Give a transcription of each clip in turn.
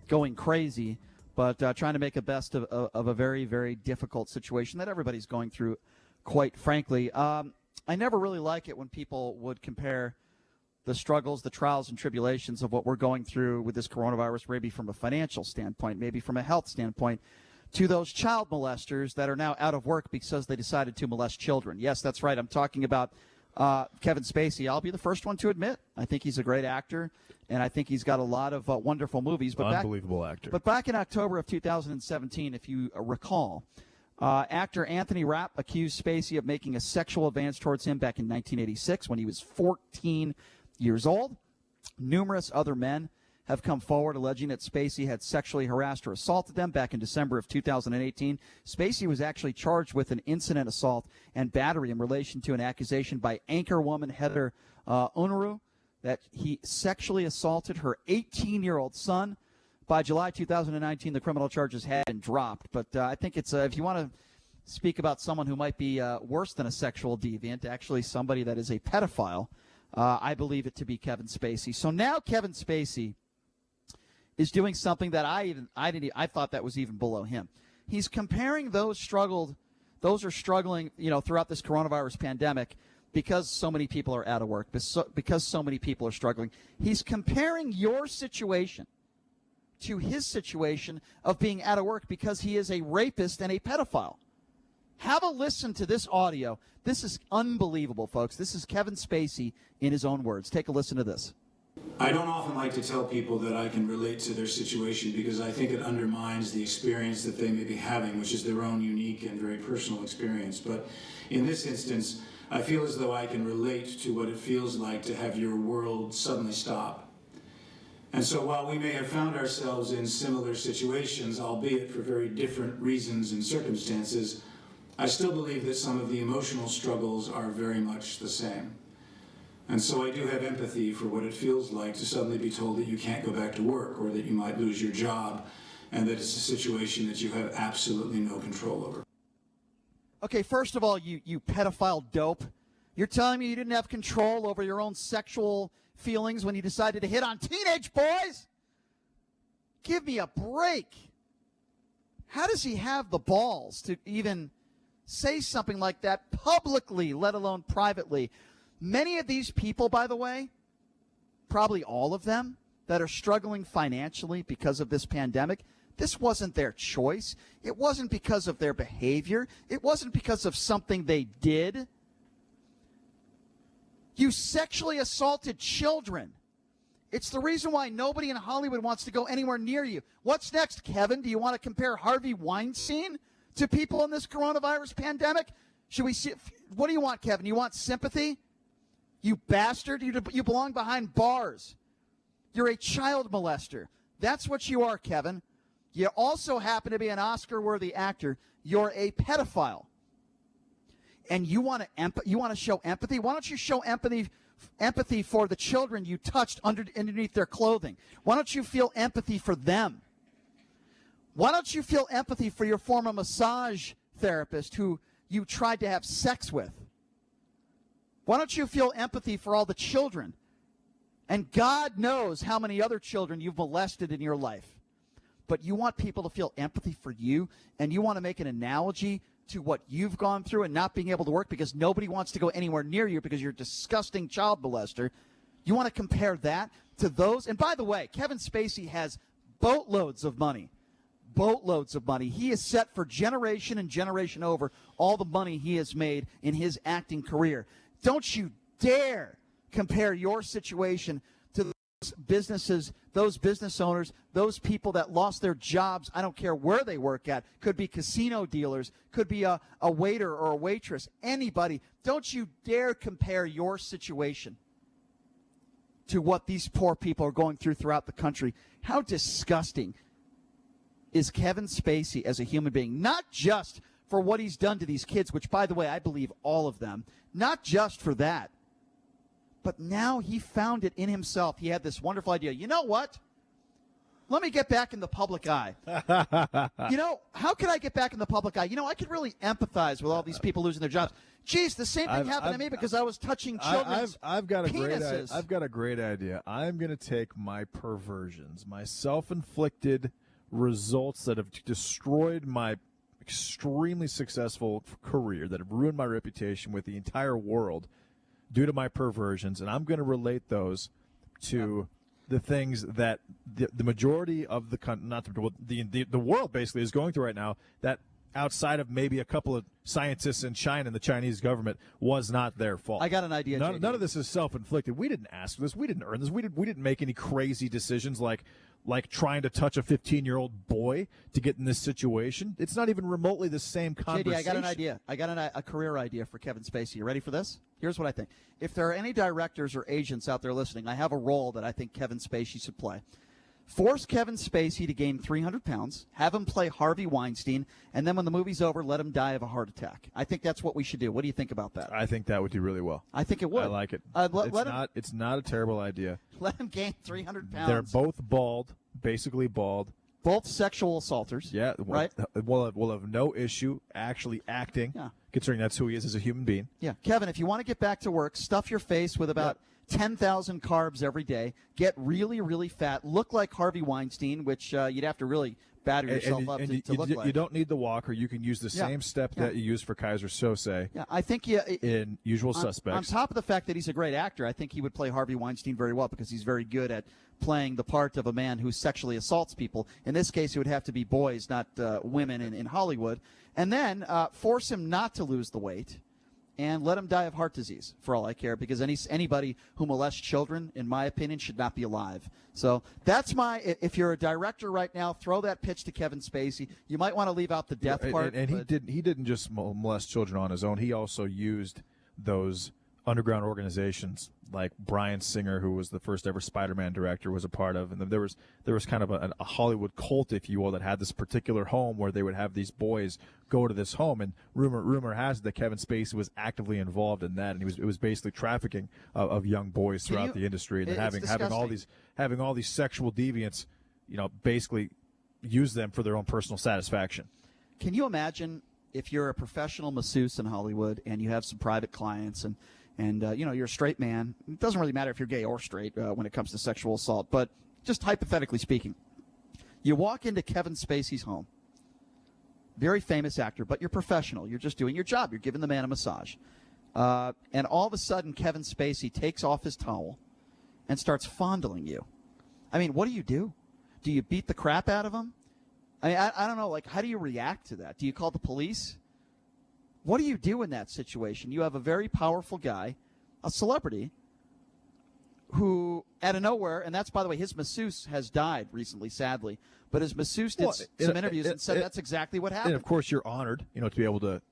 going crazy, but trying to make the best of a very, very difficult situation that everybody's going through, quite frankly. I never really like it when people would compare the struggles, the trials and tribulations of what we're going through with this coronavirus, maybe from a financial standpoint, maybe from a health standpoint, to those child molesters that are now out of work because they decided to molest children. Yes, that's right. I'm talking about Kevin Spacey. I'll be the first one to admit I think he's a great actor, and I think he's got a lot of wonderful movies. But Unbelievable actor. But back in October of 2017, if you recall, actor Anthony Rapp accused Spacey of making a sexual advance towards him back in 1986 when he was 14 years old. Numerous other men have come forward alleging that Spacey had sexually harassed or assaulted them back in December of 2018. Spacey was actually charged with an incident assault and battery in relation to an accusation by anchorwoman Heather Unruh that he sexually assaulted her 18-year-old son. By July 2019, the criminal charges had been dropped. But I think it's if you want to speak about someone who might be worse than a sexual deviant, actually somebody that is a pedophile, I believe it to be Kevin Spacey. So now Kevin Spacey is doing something that I thought that was even below him. He's comparing those are struggling, throughout this coronavirus pandemic because so many people are out of work, because so many people are struggling. He's comparing your situation to his situation of being out of work because he is a rapist and a pedophile. Have a listen to this audio. This is unbelievable, folks. This is Kevin Spacey in his own words. Take a listen to this. I don't often like to tell people that I can relate to their situation because I think it undermines the experience that they may be having, which is their own unique and very personal experience. But in this instance, I feel as though I can relate to what it feels like to have your world suddenly stop. And so while we may have found ourselves in similar situations, albeit for very different reasons and circumstances, I still believe that some of the emotional struggles are very much the same. And so I do have empathy for what it feels like to suddenly be told that you can't go back to work or that you might lose your job and that it's a situation that you have absolutely no control over. Okay, first of all, you pedophile dope. You're telling me you didn't have control over your own sexual feelings when you decided to hit on teenage boys? Give me a break. How does he have the balls to even say something like that publicly, let alone privately? Many of these people, by the way, probably all of them that are struggling financially because of this pandemic, this wasn't their choice. It wasn't because of their behavior. It wasn't because of something they did. You sexually assaulted children. It's the reason why nobody in Hollywood wants to go anywhere near you. What's next, Kevin? Do you want to compare Harvey Weinstein to people in this coronavirus pandemic? Should we see? What do you want, Kevin? You want sympathy? You bastard. You belong behind bars. You're a child molester. That's what you are, Kevin. You also happen to be an Oscar-worthy actor. You're a pedophile. And you want to show empathy? Why don't you show empathy for the children you touched underneath their clothing? Why don't you feel empathy for them? Why don't you feel empathy for your former massage therapist who you tried to have sex with? Why don't you feel empathy for all the children? And God knows how many other children you've molested in your life. But you want people to feel empathy for you, and you want to make an analogy to what you've gone through and not being able to work because nobody wants to go anywhere near you because you're a disgusting child molester. You want to compare that to those? And by the way, Kevin Spacey has boatloads of money. Boatloads of money. He is set for generation and generation over all the money he has made in his acting career. Don't you dare compare your situation to those businesses, those business owners, those people that lost their jobs. I don't care where they work at. Could be casino dealers, could be a waiter or a waitress, anybody. Don't you dare compare your situation to what these poor people are going through throughout the country. How disgusting is Kevin Spacey as a human being, not just for what he's done to these kids, which, by the way, I believe all of them, not just for that, but now he found it in himself. He had this wonderful idea. You know what? let me get back in the public eye. How could I get back in the public eye? I could really empathize with all these people losing their jobs. Geez, the same thing happened to me because I was touching children's penises. I've got a great idea. I'm going to take my perversions, my self-inflicted results that have destroyed my extremely successful career, that have ruined my reputation with the entire world due to my perversions, and I'm going to relate those to the things that the majority of the world basically is going through right now, that outside of maybe a couple of scientists in China and the Chinese government was not their fault. I got an idea. None of this is self-inflicted. We didn't ask for this. We didn't earn this. We didn't make any crazy decisions like trying to touch a 15-year-old boy to get in this situation. It's not even remotely the same conversation. JD, I got an idea. I got a career idea for Kevin Spacey. You ready for this? Here's what I think. If there are any directors or agents out there listening, I have a role that I think Kevin Spacey should play. Force Kevin Spacey to gain 300 pounds, have him play Harvey Weinstein, and then when the movie's over, let him die of a heart attack. I think that's what we should do. What do you think about that? I think that would do really well. I think it would. I like it. It's not a terrible idea. Let him gain 300 pounds. They're both bald, basically bald. Both sexual assaulters. Yeah, right? We'll have no issue actually acting, considering that's who he is as a human being. Yeah. Kevin, if you want to get back to work, stuff your face with about 10,000 carbs every day, get really, really fat, look like Harvey Weinstein, which you'd have to really batter yourself up to look like. You don't need the walker. You can use the same step that you use for Kaiser Sose I think in Usual Suspects. On top of the fact that he's a great actor, I think he would play Harvey Weinstein very well because he's very good at playing the part of a man who sexually assaults people. In this case, it would have to be boys, not women in Hollywood. And then force him not to lose the weight. And let him die of heart disease, for all I care, because anybody who molests children, in my opinion, should not be alive. So that's if you're a director right now, throw that pitch to Kevin Spacey. You might want to leave out the death part. And he didn't just molest children on his own. He also used those underground organizations like Bryan Singer, who was the first ever Spider-Man director, was a part of. And then there was kind of a Hollywood cult, if you will, that had this particular home where they would have these boys go to this home. And rumor has it that Kevin Spacey was actively involved in that, and it was basically trafficking of young boys throughout the industry, and having all these sexual deviants, basically use them for their own personal satisfaction. Can you imagine if you're a professional masseuse in Hollywood and you have some private clients and you're a straight man? It doesn't really matter if you're gay or straight when it comes to sexual assault, but just hypothetically speaking, you walk into Kevin Spacey's home, very famous actor, but you're professional. You're just doing your job. You're giving the man a massage. And all of a sudden, Kevin Spacey takes off his towel and starts fondling you. I mean, what do you do? Do you beat the crap out of him? I mean, I don't know. Like, how do you react to that? Do you call the police? What do you do in that situation? You have a very powerful guy, a celebrity, who, out of nowhere, and that's, by the way, his masseuse has died recently, sadly, but his masseuse did some interviews and said that's exactly what happened. And, of course, you're honored, to be able to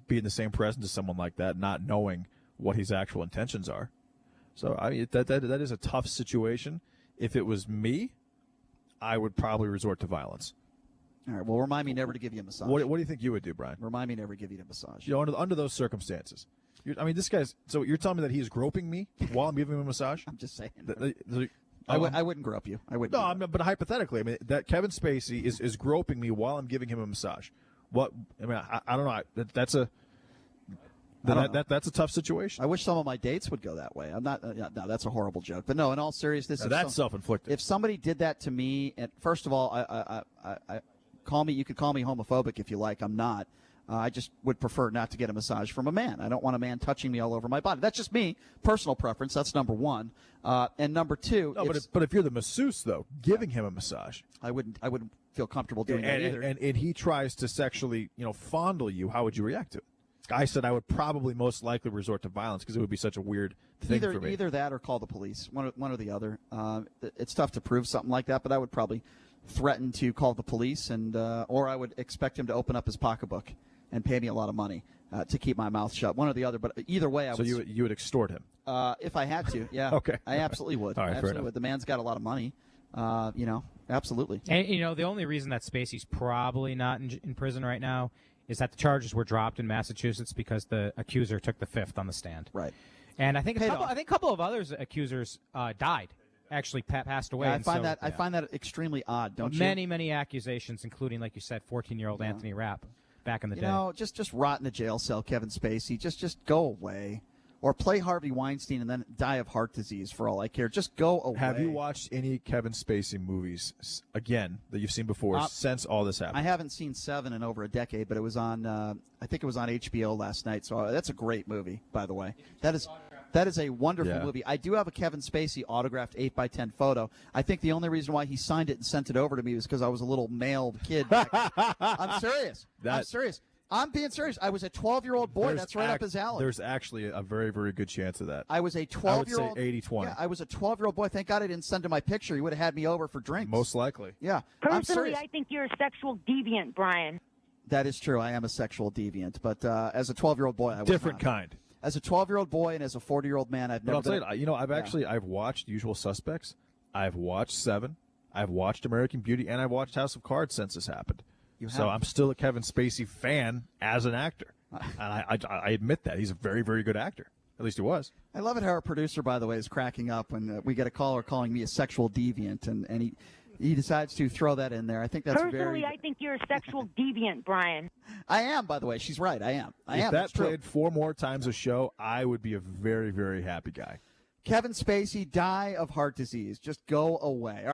be in the same presence as someone like that, not knowing what his actual intentions are. So, I mean, that is a tough situation. If it was me, I would probably resort to violence. All right, well, remind me never to give you a massage. What do you think you would do, Brian? Remind me never to give you a massage. Under those circumstances. This guy's. So you're telling me that he's groping me while I'm giving him a massage? I'm just saying. I wouldn't grope you. I wouldn't. No, but hypothetically, that Kevin Spacey is groping me while I'm giving him a massage. What? I don't know. That's a tough situation. I wish some of my dates would go that way. I'm not. No, that's a horrible joke. But no, in all seriousness, that's self-inflicted. If somebody did that to me, and first of all, you could call me homophobic if you like. I'm not. I just would prefer not to get a massage from a man. I don't want a man touching me all over my body. That's just me, personal preference. That's number one. And number two. No, but if you're the masseuse, though, giving him a massage, I wouldn't feel comfortable doing that either. And he tries to sexually, fondle you. How would you react to it? I said I would probably most likely resort to violence because it would be such a weird thing for me. Either that or call the police, one or the other. It's tough to prove something like that, but I would probably threaten to call the police, or I would expect him to open up his pocketbook and pay me a lot of money to keep my mouth shut. One or the other, but either way, So you would extort him? If I had to, yeah. Okay. I absolutely would. All right, absolutely fair enough. would. The man's got a lot of money, absolutely. And, the only reason that Spacey's probably not in prison right now is that the charges were dropped in Massachusetts because the accuser took the fifth on the stand. Right. And I think a couple of others accusers died actually passed away. Yeah, and so, I find that extremely odd. Don't you? Many accusations, including, like you said, 14-year-old Anthony Rapp back in the day. You know, just rot in a jail cell, Kevin Spacey. Just go away. Or play Harvey Weinstein and then die of heart disease for all I care. Just go away. Have you watched any Kevin Spacey movies, again, that you've seen before since all this happened? I haven't seen Seven in over a decade, but it was on, I think it was on HBO last night. So that's a great movie, by the way. That is a wonderful movie. I do have a Kevin Spacey autographed 8x10 photo. I think the only reason why he signed it and sent it over to me was because I was a little mailed kid. I'm serious. I'm serious. I'm being serious. I was a 12-year-old boy. That's right up his alley. There's actually a very, very good chance of that. I was a 12-year-old. I would say 80-20. Yeah, I was a 12-year-old boy. Thank God I didn't send him my picture. He would have had me over for drinks. Most likely. Yeah. I'm Personally, serious. I think you're a sexual deviant, Brian. That is true. I am a sexual deviant. But as a 12-year-old boy, I was Different not. kind. As a 12-year-old boy and as a 40-year-old man, I've never But I'll tell you, I've watched Usual Suspects. I've watched Seven. I've watched American Beauty. And I've watched House of Cards since this happened. So I'm still a Kevin Spacey fan as an actor. And I admit that. He's a very, very good actor. At least he was. I love it how our producer, by the way, is cracking up when we get a caller calling me a sexual deviant, and he decides to throw that in there. I think that's Personally, I think you're a sexual deviant, Brian. I am, by the way. She's right. I am. If that played 4 more times a show, I would be a very, very happy guy. Kevin Spacey, die of heart disease. Just go away.